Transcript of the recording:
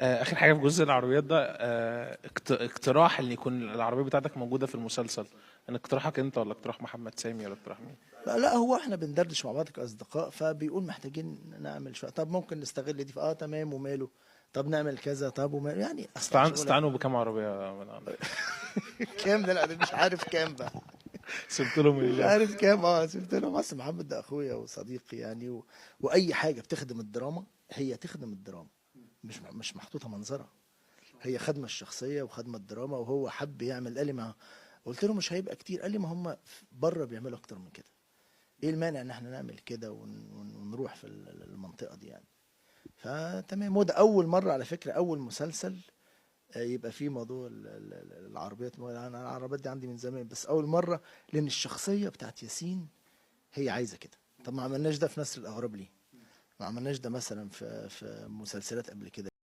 اخر حاجه في جزء العربيات ده، اقتراح ان يكون العربيه بتاعتك موجوده في المسلسل، ان اقتراحك انت ولا اقتراح محمد سامي ولا اقتراح مين؟ لا لا، هو احنا بندردش مع بعض كاصدقاء، فبيقول محتاجين نعمل شويه، طب ممكن نستغل دي، تمام وماله، طب نعمل كذا، طب وماله، يعني اصلا شغل. استعنوا بكام عربيه من عندك؟ كام ده؟ لا، مش عارف كام بقى. سبت لهم مش اللاب. عارف كام. سبت لهم. اصل محمد ده اخويا وصديقي يعني، واي حاجه بتخدم الدراما هي تخدم الدراما، مش محطوطه منظره، هي خدمه الشخصيه وخدمه الدراما، وهو حب يعمل، قال لي ما، قلت له مش هيبقى كتير، قال لي ما هم بره بيعملوا اكتر من كده، ايه المانع ان احنا نعمل كده ونروح في المنطقه دي يعني. فتمام. وده اول مره على فكره، اول مسلسل يبقى فيه موضوع العربيات. انا العربيات دي عندي من زمان، بس اول مره، لان الشخصيه بتاعت ياسين هي عايزه كده. طب ما عملناش ده في نسر الاغراب ليه؟ ما عملناش ده مثلا في مسلسلات قبل كده